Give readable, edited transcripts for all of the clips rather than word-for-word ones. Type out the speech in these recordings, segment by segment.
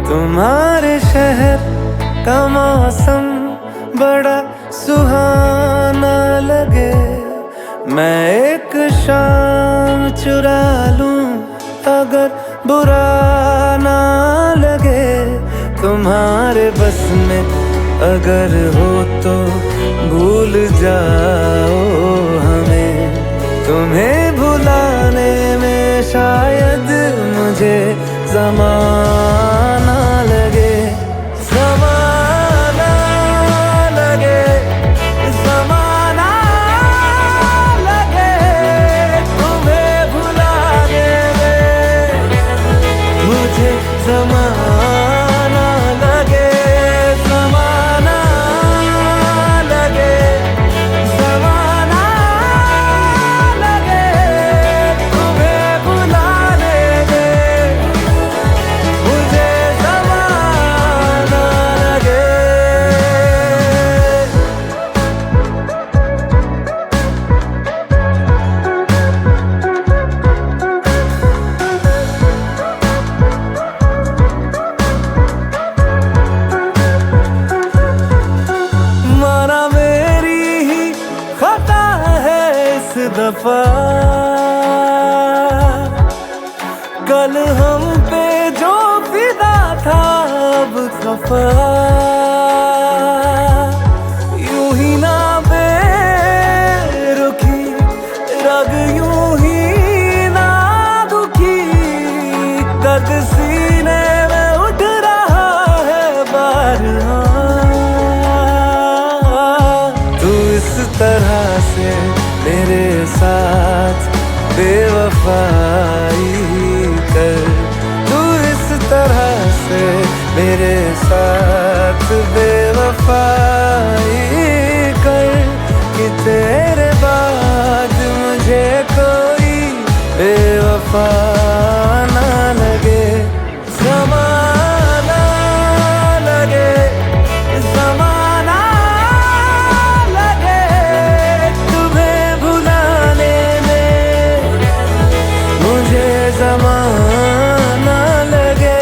तुम्हारे शहर का मौसम बड़ा सुहाना लगे, मैं एक शाम चुरा लूं अगर बुरा ना लगे। तुम्हारे बस में अगर हो तो भूल जाओ हमें, तुम्हें भुलाने में शायद मुझे ज़माना लगे। ज़माना लगे, ज़माना लगे, तुम्हें भुलाने में मुझे ज़माना लगे। ज़माना लगे, ज़माना लगे, तुम्हें भुलाने में मुझे ज़माना लगे। माना मेरी ही खता है इस दफा, कल हम पे जो फिदा था अब खफा। यूं ही ना बेरुखी रग, यूं ही ना दुखी, दर्द सीने में उठ रहा है बारहा। तू इस तरह से मेरे साथ बेवफाई कर, तू इस तरह से मेरे साथ बेवफाई कर, कि तेरे बाद मुझे कोई बेवफा ना लगे। ज़माना लगे, ज़माना लगे, तुम्हें भुलाने में मुझे ज़माना लगे।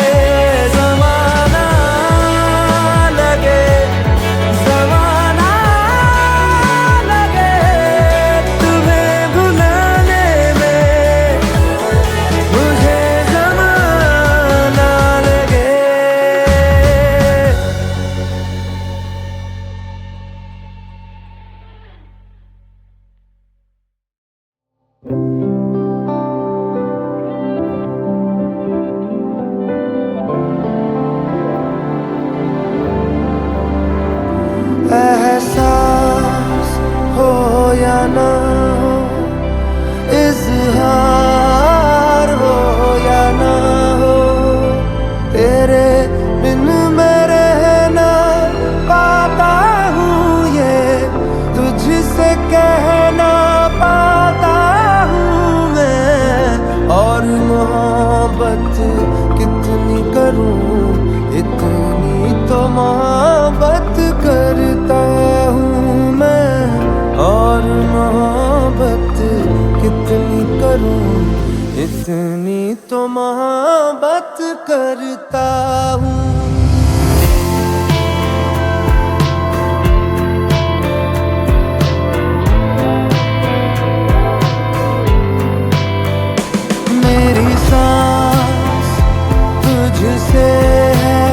ज़माना लगे, ज़माना लगे, तुम्हें भुलाने में मुझे ज़माना लगे। एहसास हो या ना हो, इज़हार हो या ना हो, तेरे बिन मैं रह ना पाता हूँ, ये तुझसे कहना पाता हूँ मैं। और मोहब्बत कितनी करूँ, इतनी तो मोहब्बत करता हूँ मैं। और मोहब्बत कितनी करूँ, इतनी तो मोहब्बत करता हूँ। मेरी सांस तुझसे है,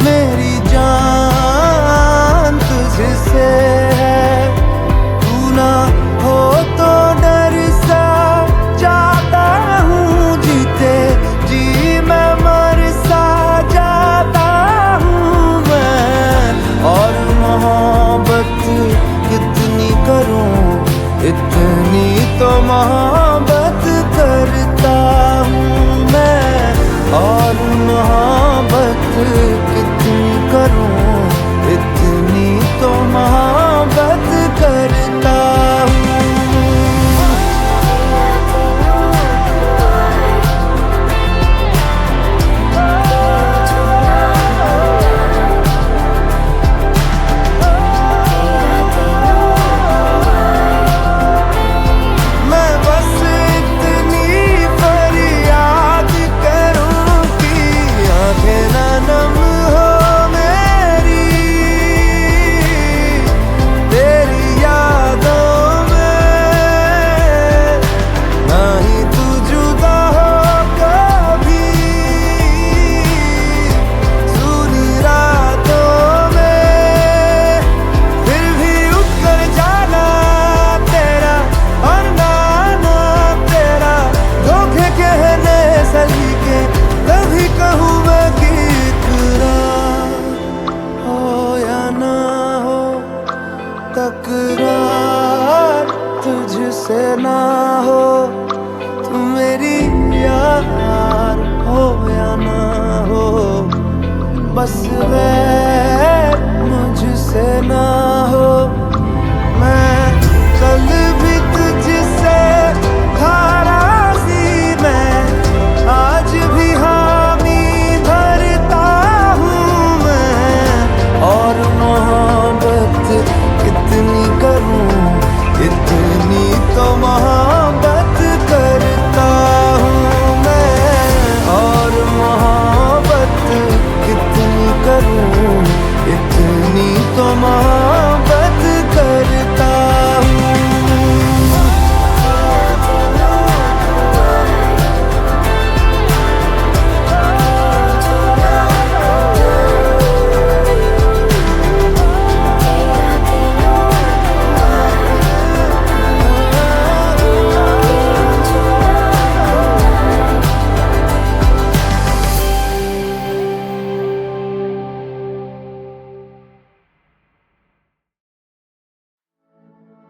मेरी जान तुझसे है। तू ना हो तो डर सा जाता हूँ, जीते जी मैं मर सा जाता हूँ मैं। और मोहब्बत कितनी करूँ, इतनी तो मोहब्बत करता हूँ मैं। और मोहब्बत कितनी करूँ, इतनी तो मोहब्बत करता हूँ।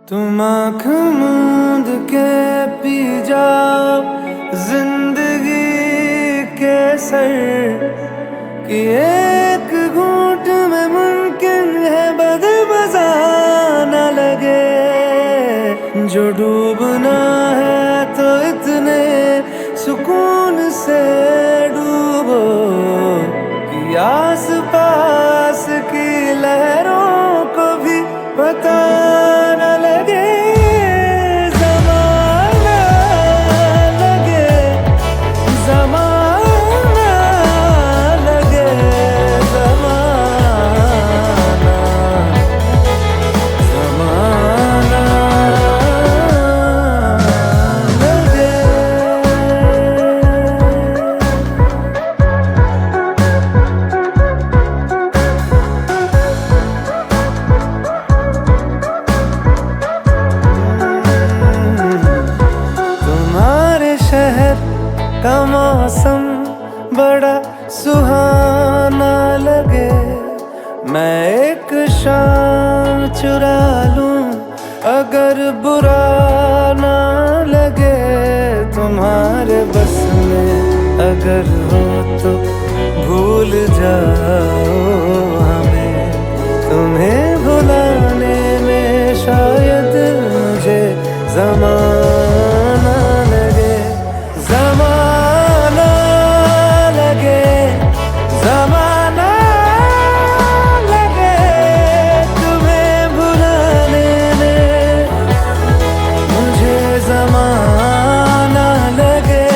तुम आँख मूंद के पी जाओ जिंदगी के सर कि एक घूंट में मुमकिन है बदमज़ा न लगे। जो डूबना है तो इतने सुकून से डूबो कि आस पास की लहरों को भी पता न लगे। ज़माना लगे, ज़माना लगे, ज़माना, ज़माना लगे। तुम्हारे शहर का मौसम बड़ा सुहाना लगे। मैं एक शाम चुरा लूं अगर बुरा ना लगे। तुम्हारे बस में अगर हो तो भूल जाओ हमें। तुम्हें भुलाने में शायद मुझे ज़माना लगे। ज़माना लगे, ज़माना लगे। तुम्हें भुलाने में मुझे ज़माना लगे।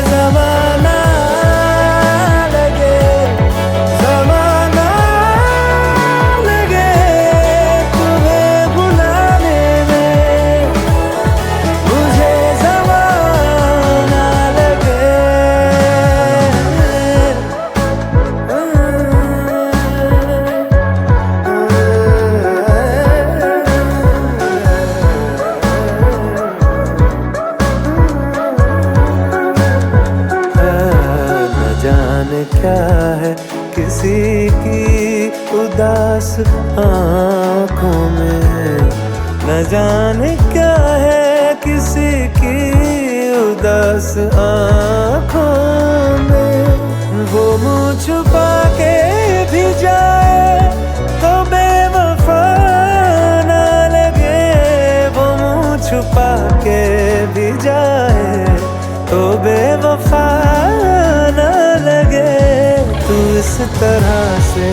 ज़माना लगे, ज़माना लगे। तुम्हें भुलाने में मुझे ज़माना लगे। न जाने क्या है किसी की उदास आँखों में। न जाने क्या है किसी की उदास आँखों में। वो मुँह छुपा के भी जाए तो बेवफा ना लगे। वो मुँह छुपा के भी जाए तो बेवफा ना लगे। तू इस तरह से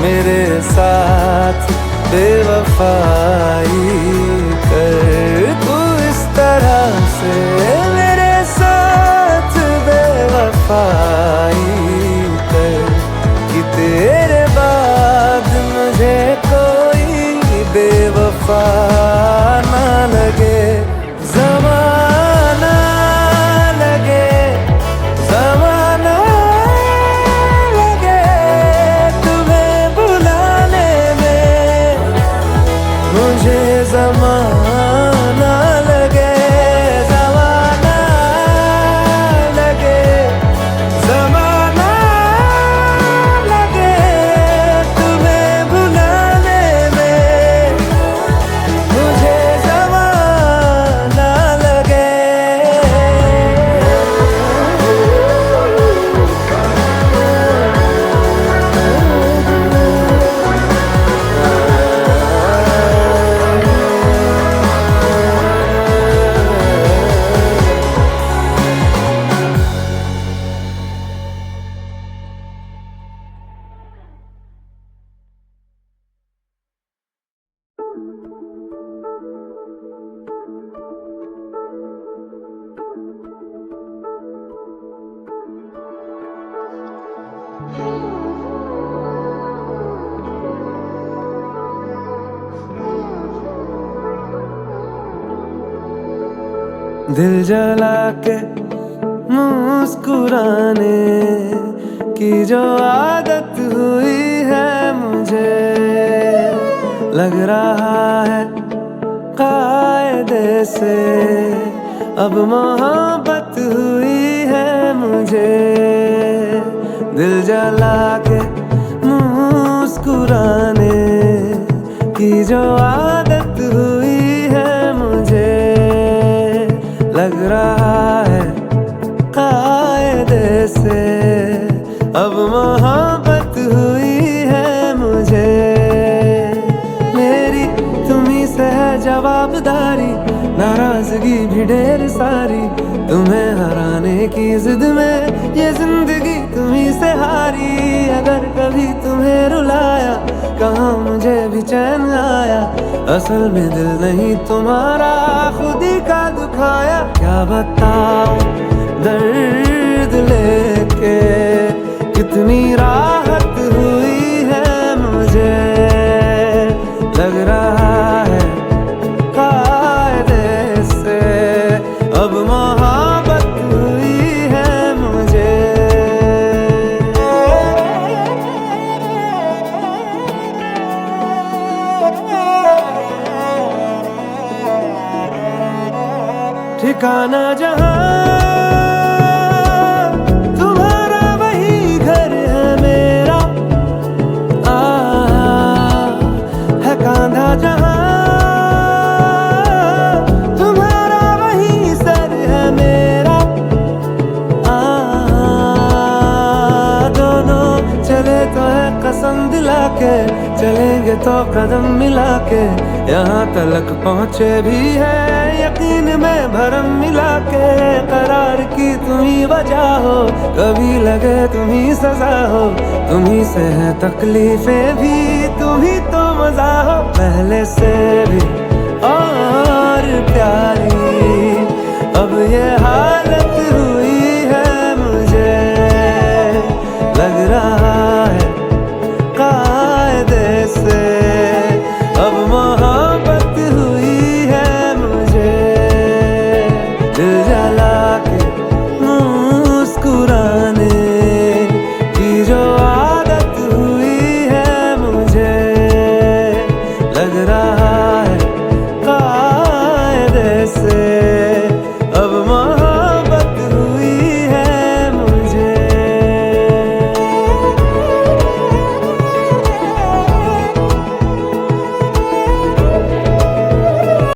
मेरे साथ बेवफाई कर। तू इस तरह से मेरे साथ बेवफाई कर कि तेरे बाद मुझे कोई बेवफा ना लगे। ज़माना लगे, ज़माना लगे। तुम्हें भुलाने में मुझे ज़माना लगे। ज़माना लगे, ज़माना लगे। तुम्हें भुलाने में मुझे ज़माना लगे। दिल जला के मुस्कुराने की जो आदत हुई है मुझे। लग रहा है कायदे से अब मोहब्बत हुई है मुझे। दिल जला के मुस्कुराने की जो आदत हुई है सारी, नाराजगी भी ढेर सारी, तुम्हें हराने की जिद में ये जिंदगी तुम्ही से हारी। अगर कभी तुम्हें रुलाया, कहाँ मुझे भी चैन आया, असल में दिल नहीं तुम्हारा, खुद ही का दुखाया। क्या बताऊं दर्द लेके कितनी राहत हुई है मुझे, लग रहा है कायदे से अब मोहब्बत हुई है मुझे। ठिकाना जहां तुम्हारा वही घर है मेरा, है कांधा जहां तुम्हारा वही सर है मेरा। दोनों चले तो है कसम दिला के, चलेंगे तो कदम मिला के, यहाँ तलक पहुँचे भी है यकीन में भरम मिला के। करार की तुम्ही वजह हो, कभी लगे तुम्ही सजा हो, तुम्ही से है तकलीफें भी, तुम्ही तो मजा हो। पहले से भी और प्यारी अब ये